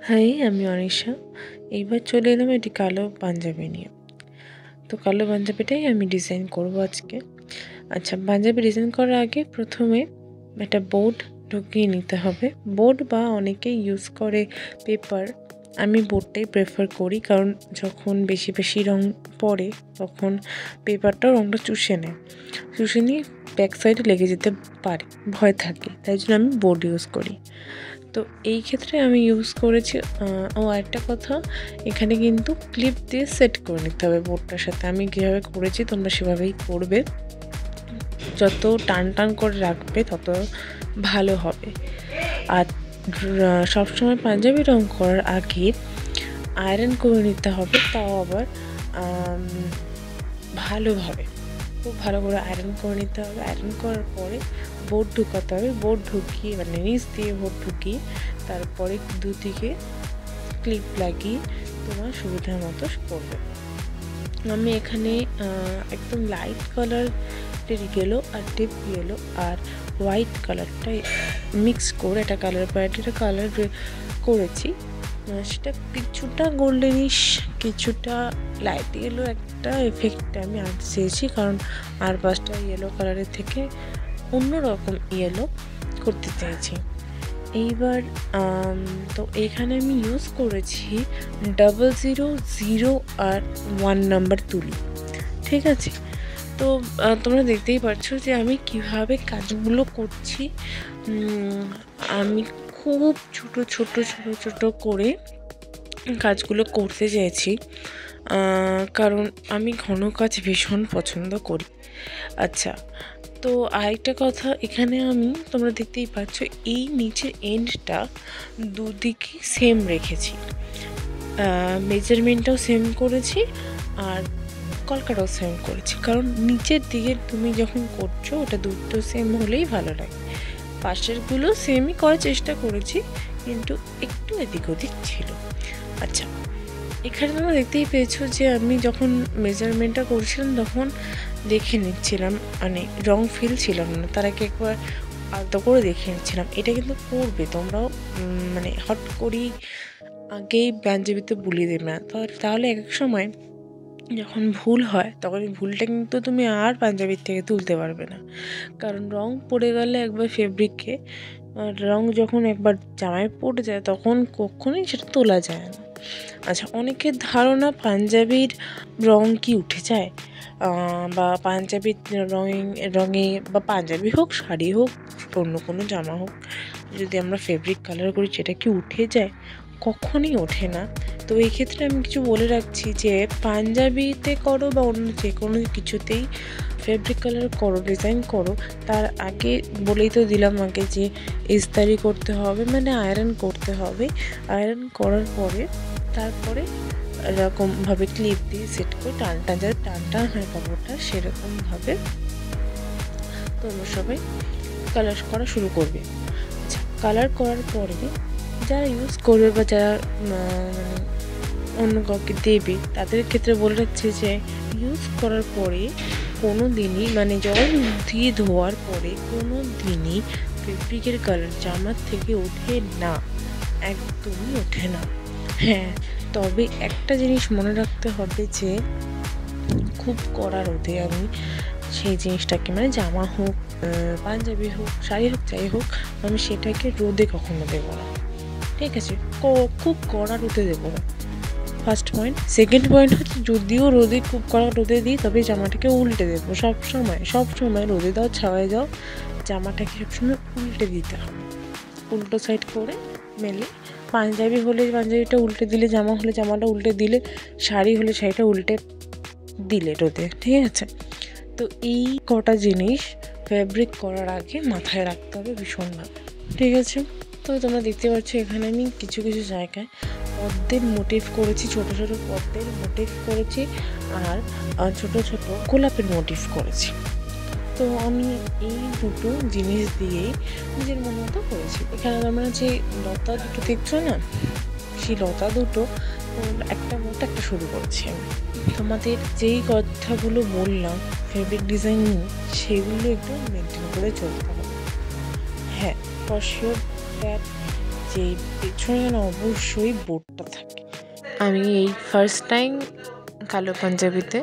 High, আমি অনিশা। এইবার চলে এলাম একটি কালো পাঞ্জাবি নিয়ে। তো কালো পাঞ্জাবিটাই আমি ডিজাইন করব আজকে। আচ্ছা, পাঞ্জাবি ডিজাইন করার আগে প্রথমে একটা বোর্ড ঢুকিয়ে নিতে হবে। বোর্ড বা অনেকেই ইউজ করে পেপার। আমি বোর্ডটাই প্রেফার করি, কারণ যখন বেশি বেশি রঙ পড়ে তখন পেপারটাও রঙটা চুষে নেয়। চুষে নিয়ে ব্যাক সাইডে লেগে যেতে পারে, ভয় থাকে, তাই জন্য আমি বোর্ড ইউজ করি। তো এই ক্ষেত্রে আমি ইউজ করেছি। আরেকটা কথা, এখানে কিন্তু ক্লিপ দিয়ে সেট করে নিতে হবে বোর্ডটার সাথে। আমি কীভাবে করেছি তোমরা সেভাবেই করবে। যত টান টান করে রাখবে তত ভালো হবে। আর সবসময় পাঞ্জাবি রং করার আগে আয়রন করে নিতে হবে, তাও আবার ভালোভাবে, খুব ভালো করে আয়রন করে নিতে হবে। আয়রন করার পরে বোর্ড ঢুকাতে হবে। বোর্ড ঢুকিয়ে মানে নিচ দিয়ে বোর্ড ঢুকিয়ে তারপরে দুদিকে ক্লিপ লাগিয়ে তোমার সুবিধা মতো করবে। আমি এখানে একদম লাইট কালার ইয়েলো আর ডিপ ইয়েলো আর হোয়াইট কালারটা মিক্স করে একটা কালার প্যালেটের কালার করেছি। সেটা কিছুটা গোল্ডেনিশ, কিছুটা লাইট ইয়েলো একটা এফেক্ট আমি আনতে চেয়েছি, কারণ আর পাঁচটা ইয়েলো কালারের থেকে অন্যরকম ইয়েলো করতে চেয়েছি। এইবার তো এইখানে আমি ইউজ করেছি 000 আর 1 নাম্বার তুলি। ঠিক আছে, তো তোমরা দেখতেই পাচ্ছো যে আমি কিভাবে কাজগুলো করছি। আমি খুব ছোট ছোট ছোট ছোট করে কাজগুলো করতে চেয়েছি, কারণ আমি ঘন কাজ ভীষণ পছন্দ করি। আচ্ছা, তো আরেকটা কথা, এখানে আমি তোমরা দেখতেই পাচ্ছ এই নিচের এন্ডটা দুদিকে সেম রেখেছি। মেজারমেন্টটাও সেম করেছি আর কলকাটাও সেম করেছি, কারণ নিচের দিকে তুমি যখন করছো ওটা দুটো সেম হলেই ভালো লাগে। পাশেরগুলো সেমই করার চেষ্টা করেছি, কিন্তু একটু এদিক ওদিক ছিল। আচ্ছা, এখানে তোমরা দেখতেই পেয়েছো যে আমি যখন মেজারমেন্টটা করছিলাম তখন দেখে নিচ্ছিলাম, মানে রং ফিল ছিলাম না, তার আগে একবার আলাদা করে দেখে নিচ্ছিলাম। এটা কিন্তু করবে তোমরাও, মানে হট করেই আগেই পাঞ্জাবিতে বুলিয়ে দেবে না, তাহলে এক এক সময় যখন ভুল হয় তখন এই ভুলটা কিন্তু তুমি আর পাঞ্জাবির থেকে তুলতে পারবে না। কারণ রং পড়ে গেলে একবার ফেব্রিকে, রং যখন একবার জামায় পড়ে যায় তখন কখনোই সেটা তোলা যায় না। আচ্ছা, অনেকের ধারণা পাঞ্জাবির রং কি উঠে যায়, বা পাঞ্জাবির রঙে বা পাঞ্জাবি হোক, শাড়ি হোক, অন্য কোনো জামা হোক, যদি আমরা ফেব্রিক কালার করি সেটা কি উঠে যায়? কখনই ওঠে না। তো এই ক্ষেত্রে আমি কিছু বলে রাখছি যে পাঞ্জাবিতে করো বা অন্য যে কোনো কিছুতেই ফেব্রিক কালার করো, ডিজাইন করো, তার আগে বলেই তো দিলাম আগে যে ইস্তারি করতে হবে, মানে আয়রন করতে হবে। আয়রন করার পরে তারপরে এরকমভাবে ক্লিপ দিয়ে সেট করে টান যাতে টান হয় কাপড়টা, সেরকমভাবে তোমরা সবাই কালার করা শুরু করবে। আচ্ছা, কালার করার পরে যারা ইউজ করবে বা যারা অন্য কাউকে দেবে তাদের ক্ষেত্রে বলে রাখছে যে ইউজ করার পরে কোনো দিনই, মানে জল দিয়ে ধোয়ার পরে কোনো দিনই ফেব্রিকের কালার জামার থেকে ওঠে না, একদমই ওঠে না। হ্যাঁ, তবে একটা জিনিস মনে রাখতে হবে যে খুব কড়া রোদে আমি সেই জিনিসটাকে, মানে জামা হোক, পাঞ্জাবি হোক, শাড়ি হোক, যাই হোক, আমি সেটাকে রোদে কখনো দেবো না। ঠিক আছে, খুব কড়া রোদে দেবো না, ফার্স্ট পয়েন্ট। সেকেন্ড পয়েন্ট হচ্ছে, যদিও রোদে খুব কড়া রোদে দিই তবে জামাটাকে উল্টে দেবো সবসময় রোদে দাও, ছাওয়ায় দাও, জামাটাকে সবসময় উল্টে দিতে হবে। উল্টো সাইড করে মেলে, পাঞ্জাবি হলে পাঞ্জাবিটা উল্টে দিলে, জামা হলে জামাটা উল্টে দিলে, শাড়ি হলে শাড়িটা উল্টে দিলে রোদে। ঠিক আছে, তো এই কটা জিনিস ফেব্রিক করার আগে মাথায় রাখতে হবে ভীষণভাবে। ঠিক আছে, তো তোমরা দেখতে পাচ্ছ এখানে আমি কিছু কিছু জায়গায় পদ্মের মোটিভ করেছি, ছোট ছোট পদ্মের মোটিভ করেছি, আর ছোট ছোট গোলাপের মোটিভ করেছি। তো আমি এই দুটো জিনিস দিয়েই নিজের মন মতো করেছি। এখানে তোমরা যে লতা দুটো দেখছো না, সেই লতা দুটো একটা মতো একটা শুরু করেছি আমি। তোমাদের যেই কথাগুলো বললাম ফেব্রিক ডিজাইনিং, সেগুলো একটু মেনটেন করে চলতে হবে। হ্যাঁ, ফর শিওর দ্যাট যে পেছনে যেন অবশ্যই বোটটা থাকে। আমি এই ফার্স্ট টাইম কালো পাঞ্জাবিতে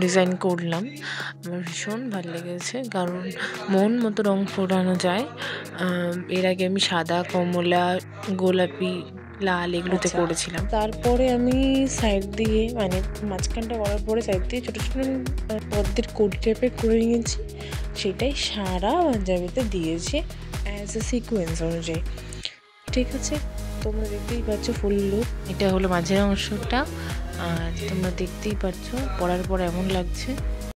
ডিজাইন করলাম। আমার ভীষণ ভালো লেগেছে, কারণ মন মতো রং ফোটানো যায়। এর আগে আমি সাদা, কমলা, গোলাপি, লাল এগুলোতে করেছিলাম। তারপরে আমি সাইড দিয়ে মানে মাঝখানটা করার পরে সাইড দিয়ে ছোটো ছোটো পদ্মের কোটি টাইপের করে নিয়েছি, সেটাই সারা পাঞ্জাবিতে দিয়েছি অ্যাজ এ সিকোয়েন্স অনুযায়ী। ঠিক আছে, তোমরা দেখতেই পাচ্ছ ফুল লুক। এটা হলো মাঝের অংশটা, আর তোমরা দেখতেই পাচ্ছ পরার পর এমন লাগছে।